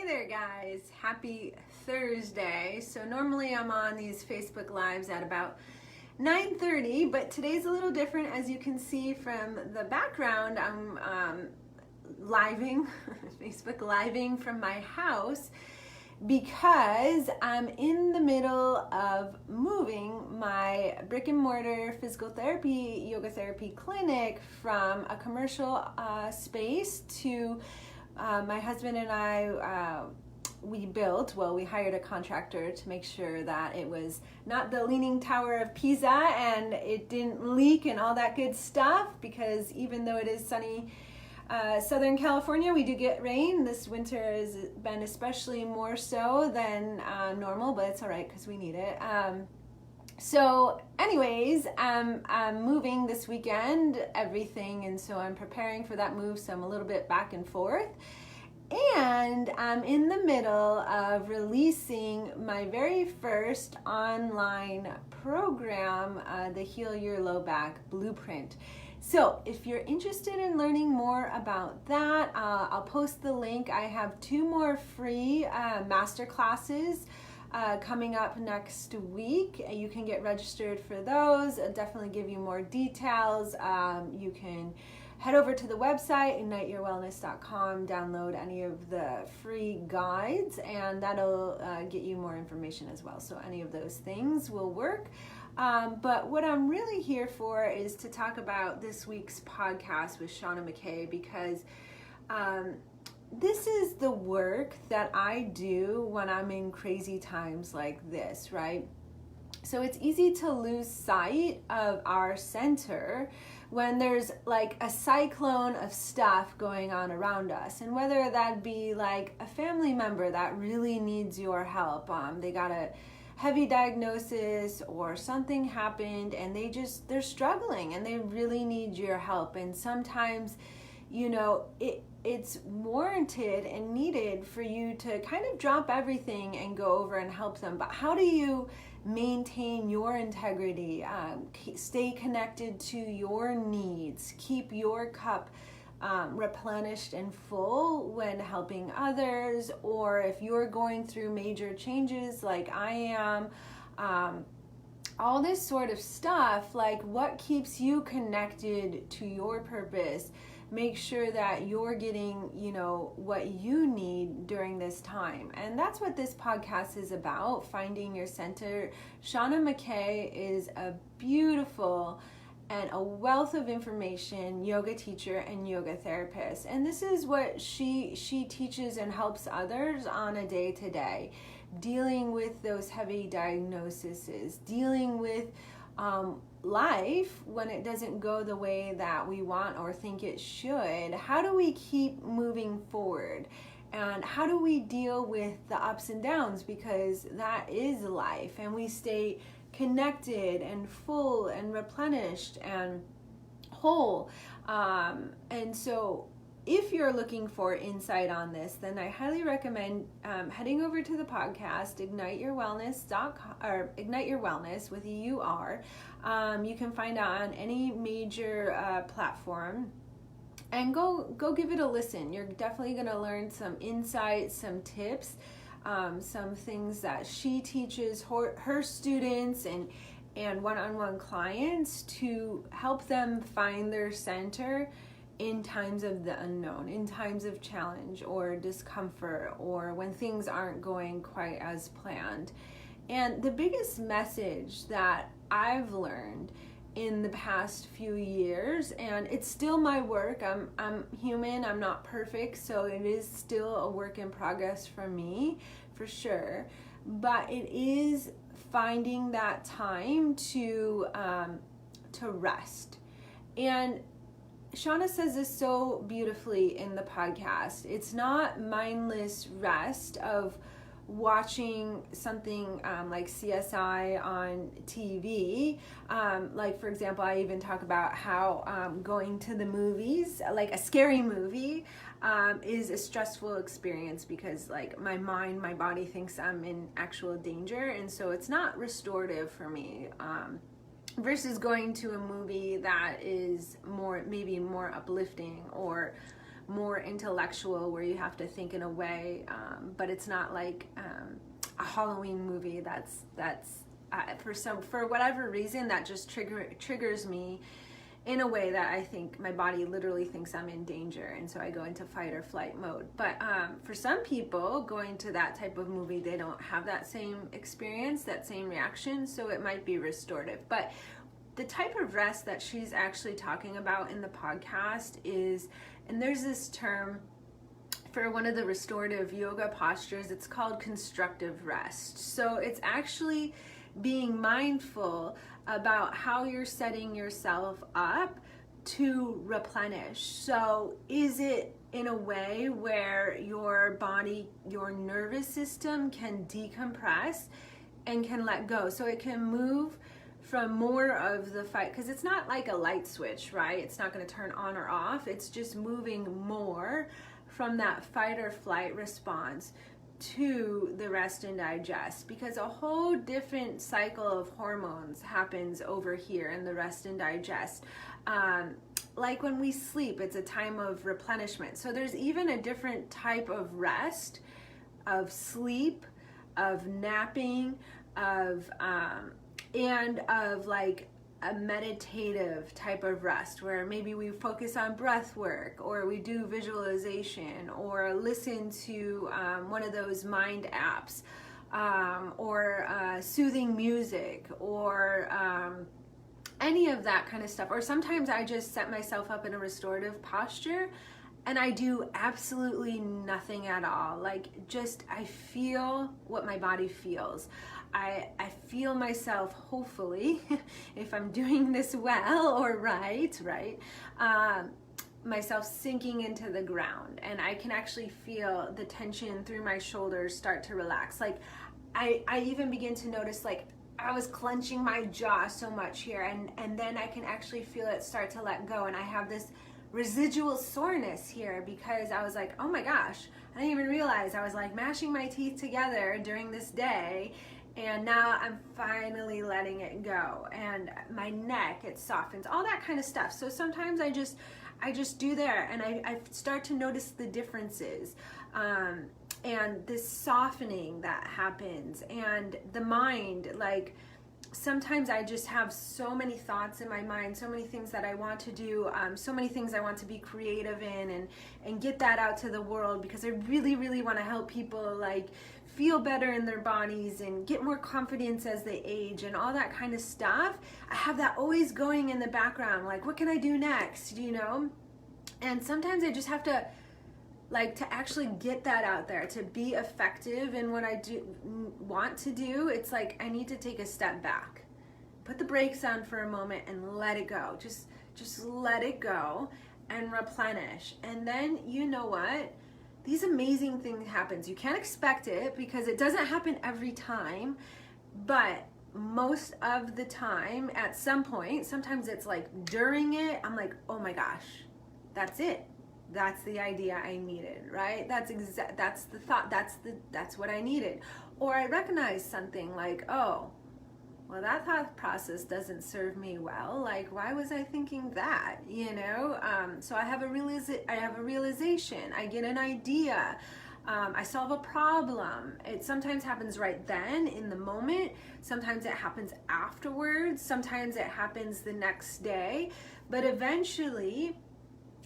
Hey there guys, happy Thursday. So normally I'm on these Facebook Lives at about 9:30, but today's a little different. As you can see from the background, I'm living, Facebook living from my house because I'm in the middle of moving my brick and mortar physical therapy, yoga therapy clinic from a commercial space to my husband and I, we hired a contractor to make sure that it was not the Leaning Tower of Pisa and it didn't leak and all that good stuff, because even though it is sunny Southern California, we do get rain. This winter has been especially more so than normal, but it's all right because we need it. So anyways, I'm moving this weekend, everything, and so I'm preparing for that move, so I'm a little bit back and forth. And I'm in the middle of releasing my very first online program, the Heal Your Low Back Blueprint. So if you're interested in learning more about that, I'll post the link. I have 2 more free master classes coming up next week. You can get registered for those. I'll definitely give you more details. You can head over to the website, igniteyourwellness.com, download any of the free guides, and that'll get you more information as well. So any of those things will work. But what I'm really here for is to talk about this week's podcast with Shauna McKay, because this is the work that I do when I'm in crazy times like this, right? So it's easy to lose sight of our center when there's like a cyclone of stuff going on around us. And whether that be like a family member that really needs your help, they got a heavy diagnosis or something happened and they're struggling and they really need your help. And sometimes, you know, it's warranted and needed for you to kind of drop everything and go over and help them. But how do you maintain your integrity, stay connected to your needs, keep your cup replenished and full when helping others, or if you're going through major changes like I am, all this sort of stuff, like what keeps you connected to your purpose? Make sure that you're getting, you know, what you need during this time. And that's what this podcast is about, finding your center. Shauna McKay is a beautiful and a wealth of information yoga teacher and yoga therapist. And this is what she teaches and helps others on a day-to-day, dealing with those heavy diagnoses, dealing with life when it doesn't go the way that we want or think it should. How do we keep moving forward? And how do we deal with the ups and downs? Because that is life, and we stay connected and full and replenished and whole. And so if you're looking for insight on this, then I highly recommend heading over to the podcast, igniteyourwellness.com, or Ignite Your Wellness with EUR. You can find it on any major platform, and go give it a listen. You're definitely going to learn some insights, some tips, some things that she teaches her students and one-on-one clients to help them find their center in times of the unknown, in times of challenge or discomfort, or when things aren't going quite as planned. And the biggest message that I've learned in the past few years, and it's still my work, I'm human, I'm not perfect, so it is still a work in progress for me, for sure, but it is finding that time to rest. And Shauna says this so beautifully in the podcast. It's not mindless rest of watching something like CSI on TV. Like, for example, I even talk about how going to the movies, like a scary movie, is a stressful experience because like my mind, my body thinks I'm in actual danger. And so it's not restorative for me. Versus going to a movie that is maybe more uplifting or more intellectual, where you have to think in a way, but it's not like a Halloween movie that's for whatever reason that just triggers me in a way that I think my body literally thinks I'm in danger, and so I go into fight or flight mode. But for some people, going to that type of movie, they don't have that same experience, that same reaction, so it might be restorative. But the type of rest that she's actually talking about in the podcast is, and there's this term for one of the restorative yoga postures, it's called constructive rest. So it's actually being mindful about how you're setting yourself up to replenish. So is it in a way where your body, your nervous system can decompress and can let go, so it can move from more of the fight, because it's not like a light switch, right? It's not going to turn on or off. It's just moving more from that fight or flight response to the rest and digest, because a whole different cycle of hormones happens over here in the rest and digest. Like when we sleep, it's a time of replenishment. So there's even a different type of rest, of sleep, of napping, of and of like a meditative type of rest, where maybe we focus on breath work, or we do visualization, or listen to one of those mind apps, or soothing music, or any of that kind of stuff. Or sometimes I just set myself up in a restorative posture and I do absolutely nothing at all. Like, just I feel what my body feels. I feel myself, hopefully, if I'm doing this well or right, myself sinking into the ground, and I can actually feel the tension through my shoulders start to relax. Like, I even begin to notice, like, I was clenching my jaw so much here, and then I can actually feel it start to let go, and I have this residual soreness here because I was like, oh my gosh, I didn't even realize I was like mashing my teeth together during this day, and now I'm finally letting it go, and my neck, it softens, all that kind of stuff. So sometimes I just do there, and I start to notice the differences, and this softening that happens, and the mind, like, sometimes I just have so many thoughts in my mind, so many things that I want to do, so many things I want to be creative in and get that out to the world, because I really, really want to help people, like, feel better in their bodies and get more confidence as they age and all that kind of stuff. I have that always going in the background, like, what can I do next, you know? And sometimes I just have to, like, to actually get that out there, to be effective in what I do want to do. It's like I need to take a step back, put the brakes on for a moment, and let it go. Just let it go and replenish. And then, you know what? These amazing things happens. You can't expect it because it doesn't happen every time, but most of the time, at some point, sometimes it's like during it, I'm like, oh my gosh, that's it. That's the idea I needed, right? That's the thought, that's what I needed. Or I recognize something like, oh, well, that thought process doesn't serve me well. Like, why was I thinking that, you know? So I have a realization, I get an idea, I solve a problem. It sometimes happens right then in the moment. Sometimes it happens afterwards. Sometimes it happens the next day. But eventually,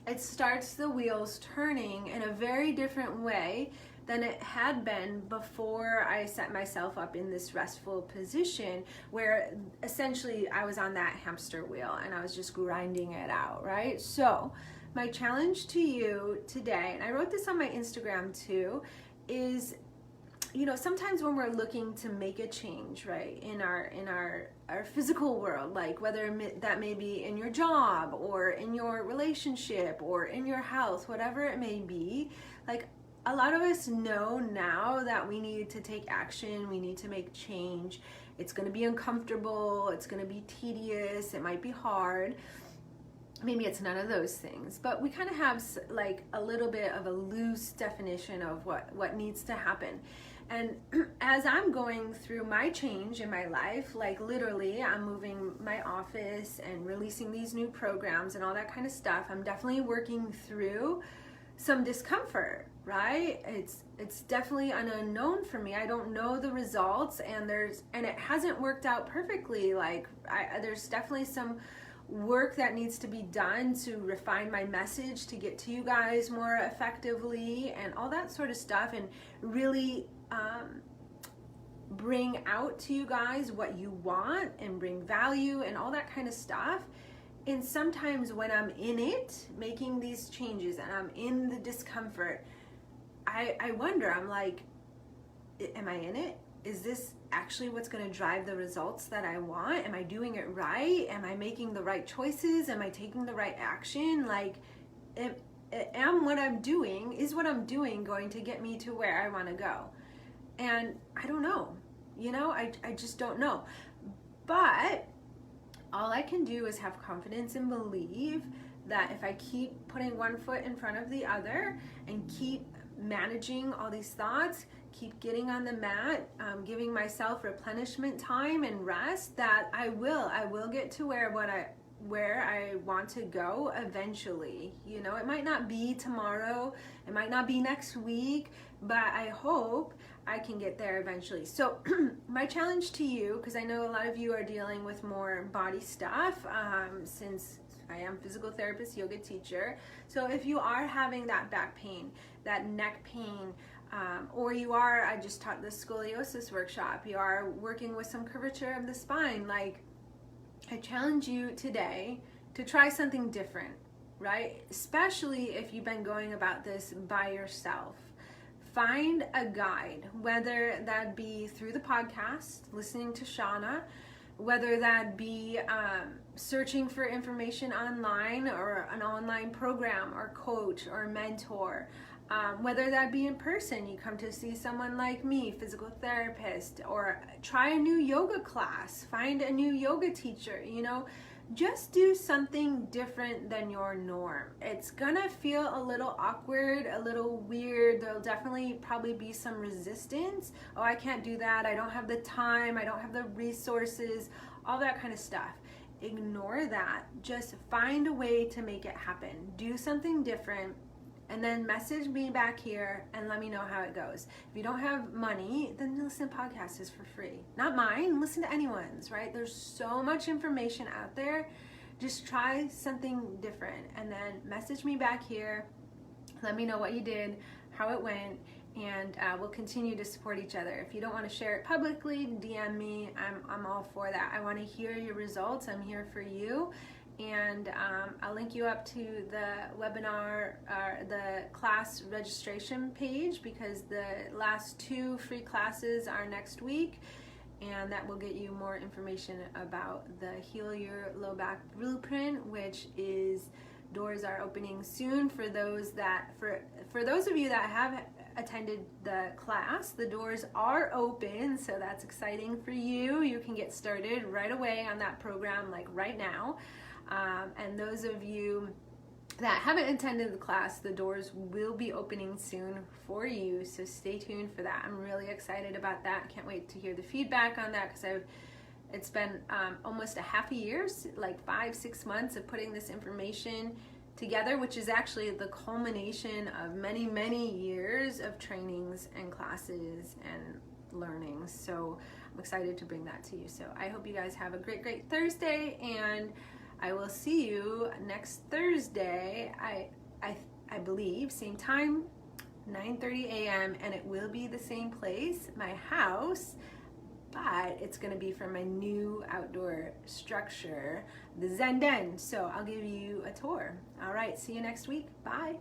it starts the wheels turning in a very different way than it had been before I set myself up in this restful position, where essentially I was on that hamster wheel and I was just grinding it out, right? So my challenge to you today, and I wrote this on my Instagram too, is, you know, sometimes when we're looking to make a change, right, in our physical world, like whether that may be in your job or in your relationship or in your health, whatever it may be, like, a lot of us know now that we need to take action, we need to make change. It's going to be uncomfortable, it's going to be tedious, it might be hard. Maybe it's none of those things, but we kind of have like a little bit of a loose definition of what needs to happen. And as I'm going through my change in my life, like literally I'm moving my office and releasing these new programs and all that kind of stuff, I'm definitely working through some discomfort, right? It's definitely an unknown for me. I don't know the results, and it hasn't worked out perfectly. Like there's definitely some work that needs to be done to refine my message to get to you guys more effectively and all that sort of stuff, and really bring out to you guys what you want and bring value and all that kind of stuff. And sometimes when I'm in it, making these changes, and I'm in the discomfort, I wonder, I'm like, am I in it? Is this actually what's going to drive the results that I want? Am I doing it right? Am I making the right choices? Am I taking the right action? Like, is what I'm doing going to get me to where I want to go? And I don't know, I just don't know. But all I can do is have confidence and believe that if I keep putting one foot in front of the other and keep managing all these thoughts, keep getting on the mat, giving myself replenishment time and rest, that I will get to where I want to go eventually. It might not be tomorrow, it might not be next week, but I hope I can get there eventually. So my challenge to you, because I know a lot of you are dealing with more body stuff, since I am physical therapist, yoga teacher. So if you are having that back pain, that neck pain, or I just taught the scoliosis workshop, you are working with some curvature of the spine, like, I challenge you today to try something different, right? Especially if you've been going about this by yourself. Find a guide, whether that be through the podcast, listening to Shauna, whether that be searching for information online, or an online program or coach or mentor, whether that be in person, you come to see someone like me, physical therapist, or try a new yoga class, find a new yoga teacher, just do something different than your norm. It's gonna feel a little awkward, a little weird. There'll definitely probably be some resistance. Oh, I can't do that. I don't have the time. I don't have the resources, all that kind of stuff. Ignore that. Just find a way to make it happen. Do something different, and then message me back here and let me know how it goes. If you don't have money, then listen to podcasts for free. Not mine, listen to anyone's, right? There's so much information out there. Just try something different, and then message me back here. Let me know what you did, how it went, and we'll continue to support each other. If you don't want to share it publicly, DM me. I'm all for that. I want to hear your results. I'm here for you. And I'll link you up to the webinar, the class registration page, because the last 2 free classes are next week, and that will get you more information about the Heal Your Low Back Blueprint, which is, doors are opening soon for those for those of you that have attended the class. The doors are open, so that's exciting for you. You can get started right away on that program, like right now. And those of you that haven't attended the class, the doors will be opening soon for you, so stay tuned for that. I'm really excited about that. Can't wait to hear the feedback on that, because it's been almost a half a year, like 5-6 months of putting this information together, which is actually the culmination of many years of trainings and classes and learning. So I'm excited to bring that to you. So I hope you guys have a great Thursday, and I will see you next Thursday. I believe same time, 9:30 a.m. and it will be the same place, my house, but it's going to be from my new outdoor structure, the Zen Den. So I'll give you a tour. All right, see you next week. Bye.